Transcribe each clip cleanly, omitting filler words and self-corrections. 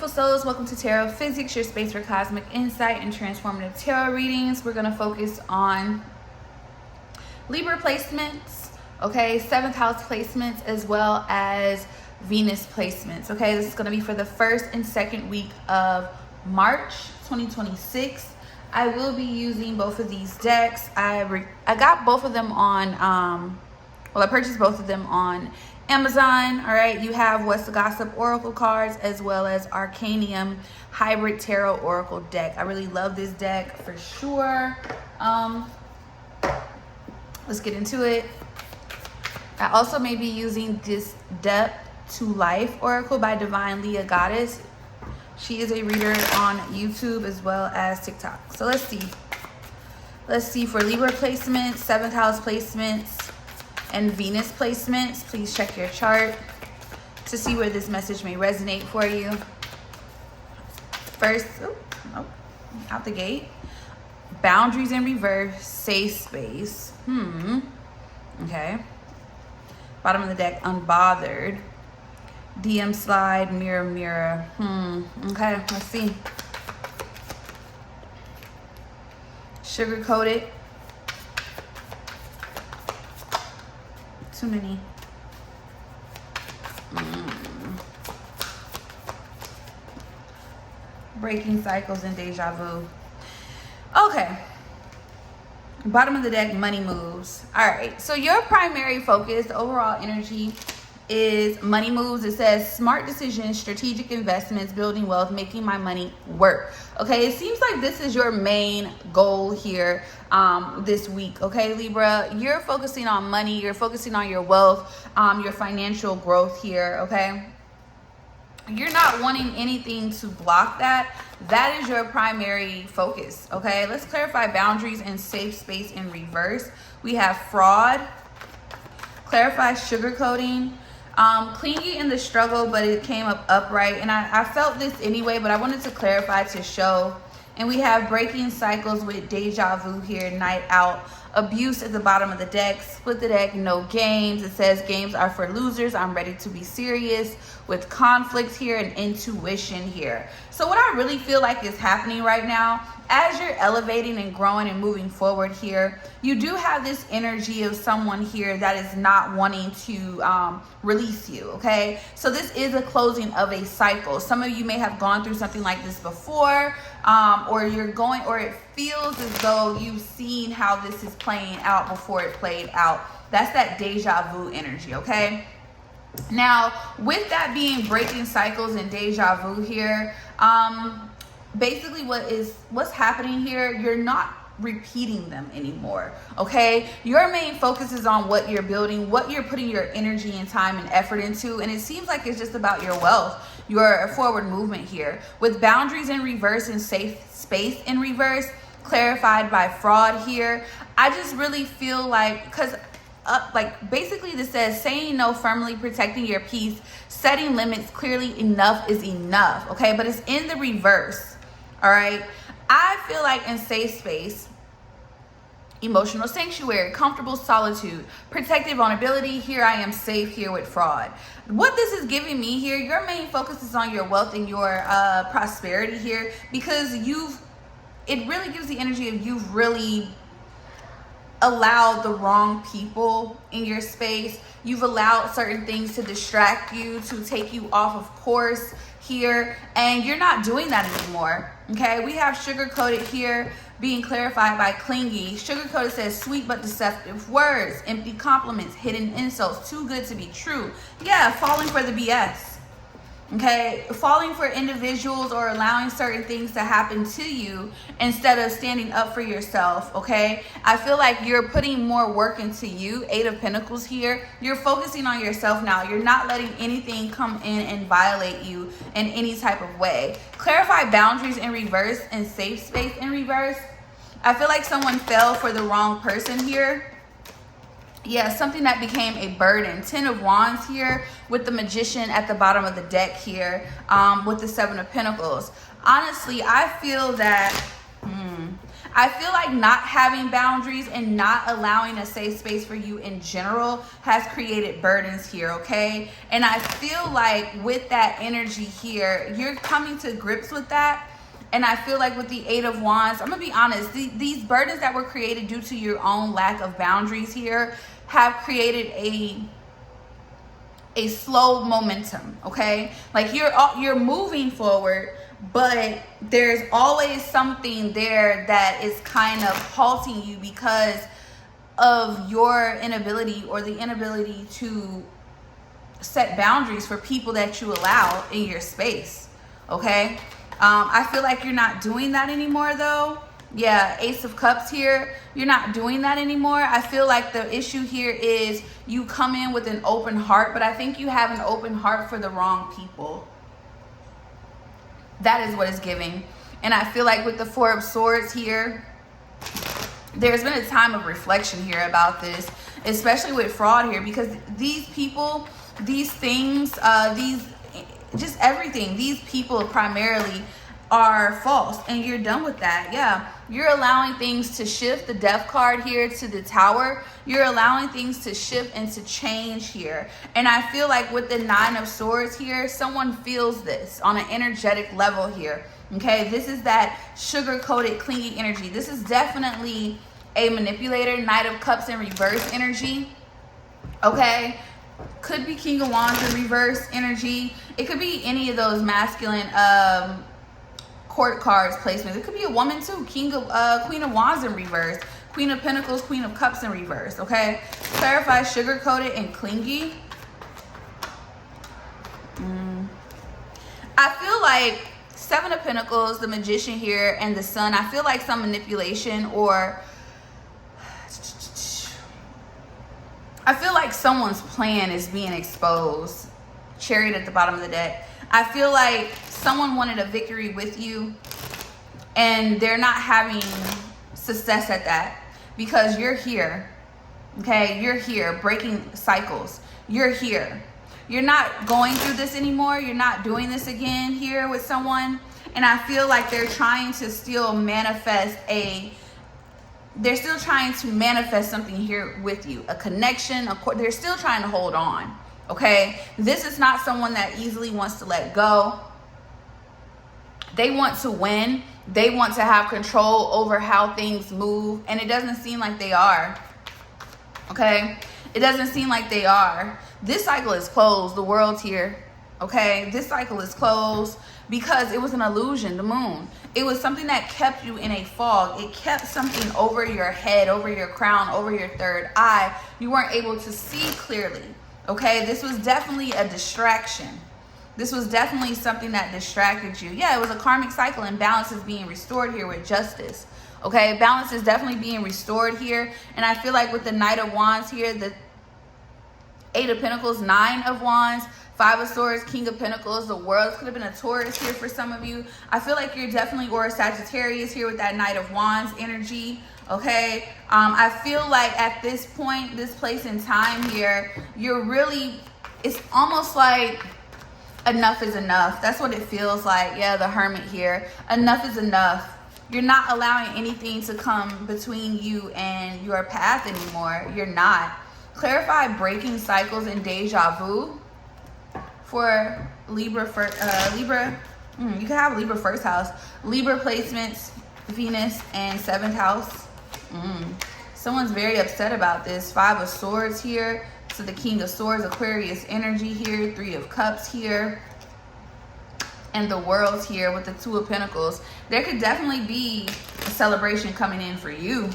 beautiful souls, welcome to Tarophysics, your space for cosmic insight and transformative tarot readings. We're going to focus on Libra placements, okay, 7th house placements, as well as Venus placements, okay. This is going to be for the first and second week of March 2026. I will be using both of these decks. I got both of them on, I purchased both of them on Amazon. All right, you have What's the Gossip Oracle cards as well as Arcanium Hybrid Tarot Oracle deck. I really love this deck for sure. Let's get into it. I also may be using this Depth to Life Oracle by Divine Leah Goddess. She is a reader on YouTube as well as TikTok. So let's see. Let's see for Libra placements, 7th house placements, and Venus placements. Please check your chart to see where this message may resonate for you. First, out the gate. Boundaries in reverse, safe space. Okay. Bottom of the deck, unbothered. DM slide, mirror, mirror. Okay, let's see. Sugar coated. Too many. Breaking cycles and deja vu. Okay. Bottom of the deck, money moves. All right. So your primary focus, the overall energy, is money moves. It says smart decisions, strategic investments, building wealth, making my money work. Okay, it seems like this is your main goal here this week. Okay, Libra, you're focusing on money, you're focusing on your wealth, your financial growth here. Okay, you're not wanting anything to block that. That is your primary focus. Okay, let's clarify boundaries and safe space in reverse. We have fraud, clarify sugarcoating, clingy in the struggle, but it came up upright. And I felt this anyway, but I wanted to clarify to show. And we have breaking cycles with deja vu here, night out, abuse at the bottom of the deck, split the deck, no games. It says games are for losers. I'm ready to be serious with conflict here and intuition here. So what I really feel like is happening right now, as you're elevating and growing and moving forward here, you do have this energy of someone here that is not wanting to release you, okay? So this is a closing of a cycle. Some of you may have gone through something like this before, or it feels as though you've seen how this is playing out before it played out. That's that deja vu energy, okay? Now, with that being breaking cycles and deja vu here, basically what's happening here, you're not repeating them anymore, okay? Your main focus is on what you're building, what you're putting your energy and time and effort into, and it seems like it's just about your wealth, your forward movement here. With boundaries in reverse and safe space in reverse, clarified by fraud here, I just really feel like, basically this says saying no, firmly protecting your peace, setting limits clearly, enough is enough, okay? But it's in the reverse, all right? I feel like in safe space, emotional sanctuary, comfortable solitude, protective vulnerability, here I am safe here with fraud. What this is giving me here, your main focus is on your wealth and your prosperity here, because it really gives the energy of you've really allowed the wrong people in your space. You've allowed certain things to distract you, to take you off of course here, and you're not doing that anymore, okay? We have sugar-coated here being clarified by clingy. Sugar-coated says sweet but deceptive words, empty compliments, hidden insults, too good to be true. Yeah, falling for the BS. Okay, falling for individuals or allowing certain things to happen to you instead of standing up for yourself, okay? I feel like you're putting more work into you. 8 of Pentacles here. You're focusing on yourself now. You're not letting anything come in and violate you in any type of way. Clarify boundaries in reverse and safe space in reverse. I feel like someone fell for the wrong person here. Yeah, something that became a burden. 10 of Wands here with the Magician at the bottom of the deck here, with the 7 of Pentacles. Honestly, I feel that I feel like not having boundaries and not allowing a safe space for you in general has created burdens here, okay? And I feel like with that energy here, you're coming to grips with that. And I feel like with the 8 of Wands, I'm going to be honest, these burdens that were created due to your own lack of boundaries here have created a slow momentum, okay? Like you're moving forward, but there's always something there that is kind of halting you because of your inability or the inability to set boundaries for people that you allow in your space, okay? I feel like you're not doing that anymore though. Yeah, Ace of Cups here. You're not doing that anymore. I feel like the issue here is you come in with an open heart, but I think you have an open heart for the wrong people. That is what it's giving. And I feel like with the 4 of Swords here, there's been a time of reflection here about this, especially with fraud here, because these people, these things, just everything, these people primarily are false, and you're done with that. Yeah, you're allowing things to shift. The Death card here to the Tower, you're allowing things to shift and to change here. And I feel like with the 9 of Swords here, someone feels this on an energetic level here, okay? This is that sugar-coated clingy energy. This is definitely a manipulator. Knight of Cups in reverse energy, okay? Could be King of Wands in reverse energy. It could be any of those masculine court cards placements. It could be a woman too. Queen of Wands in reverse. Queen of Pentacles, Queen of Cups in reverse, okay? Clarify sugar-coated and clingy. I feel like 7 of Pentacles, the Magician here, and the Sun. I feel like some manipulation, or I feel like someone's plan is being exposed. Chariot at the bottom of the deck. I feel like someone wanted a victory with you and they're not having success at that because you're here, okay? You're here breaking cycles. You're here. You're not going through this anymore. You're not doing this again here with someone. And I feel like they're trying to still manifest they're still trying to manifest something here with you, a connection. They're still trying to hold on, okay? This is not someone that easily wants to let go. They want to win. They want to have control over how things move, and it doesn't seem like they are, okay? It doesn't seem like they are. This cycle is closed. The world's here, okay? This cycle is closed because it was an illusion, the moon. It was something that kept you in a fog. It kept something over your head, over your crown, over your third eye. You weren't able to see clearly, okay? This was definitely a distraction. This was definitely something that distracted you. Yeah, it was a karmic cycle, and balance is being restored here with justice, okay? Balance is definitely being restored here. And I feel like with the Knight of Wands here, the 8 of Pentacles, 9 of Wands, 5 of Swords, King of Pentacles, the World. Could have been a Taurus here for some of you. I feel like you're definitely, or a Sagittarius here with that Knight of Wands energy, okay? I feel like at this point, this place in time here, you're really, it's almost like enough is enough. That's what it feels like. Yeah, the Hermit here. Enough is enough. You're not allowing anything to come between you and your path anymore. You're not. Clarify breaking cycles and deja vu. For Libra, you can have Libra first house, Libra placements, Venus, and 7th house. Someone's very upset about this. 5 of Swords here, so the King of Swords, Aquarius energy here, 3 of Cups here, and the World here with the 2 of Pentacles. There could definitely be a celebration coming in for you.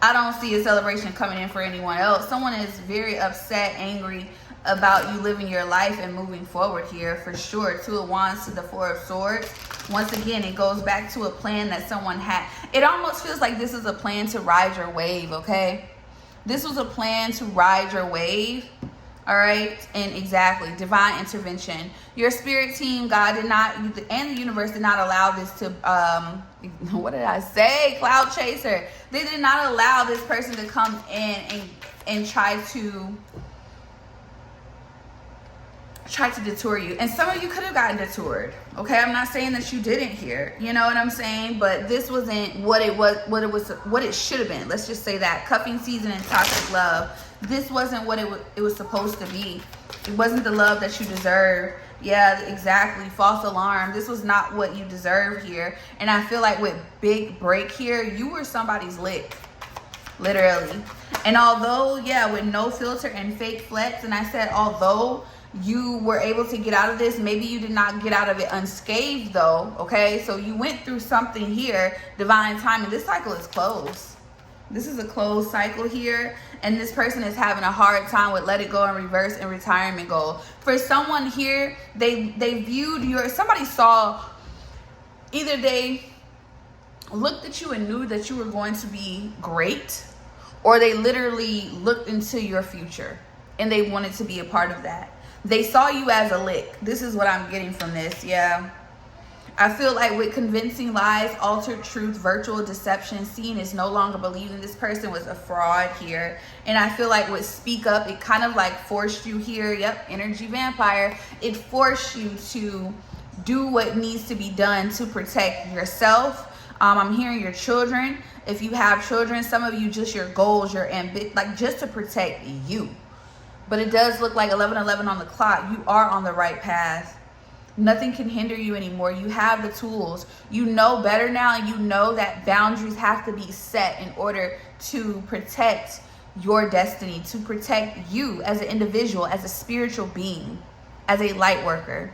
I don't see a celebration coming in for anyone else. Someone is very upset, angry about you living your life and moving forward here for sure. 2 of Wands to the 4 of Swords. Once again, it goes back to a plan that someone had. It almost feels like this is a plan to ride your wave, okay? This was a plan to ride your wave, all right? And exactly, divine intervention. Your spirit team, God did not, and the universe did not allow this to, what did I say? Cloud chaser. They did not allow this person to come in and try tried to detour you. And some of you could have gotten detoured. Okay, I'm not saying that you didn't here. You know what I'm saying? But this wasn't what it should have been. Let's just say that. Cuffing season and toxic love. This wasn't what it was supposed to be. It wasn't the love that you deserve. Yeah, exactly. False alarm. This was not what you deserve here. And I feel like with big break here, you were somebody's lick. Literally. And although, yeah, with no filter and fake flex, and I said although you were able to get out of this, maybe you did not get out of it unscathed though, okay? So you went through something here, divine timing. This cycle is closed. This is a closed cycle here, and this person is having a hard time with let it go and reverse and retirement goal. For someone here, they viewed somebody saw, either they looked at you and knew that you were going to be great, or they literally looked into your future and they wanted to be a part of that. They saw you as a lick. This is what I'm getting from this. Yeah. I feel like with convincing lies, altered truth, virtual deception, seeing is no longer believing. This person was a fraud here. And I feel like with speak up, it kind of like forced you here. Yep, energy vampire. It forced you to do what needs to be done to protect yourself. I'm hearing your children. If you have children, some of you, just your goals, your ambition, like just to protect you. But it does look like 11:11 on the clock. You are on the right path. Nothing can hinder you anymore. You have the tools. You know better now, and you know that boundaries have to be set in order to protect your destiny, to protect you as an individual, as a spiritual being, as a light worker.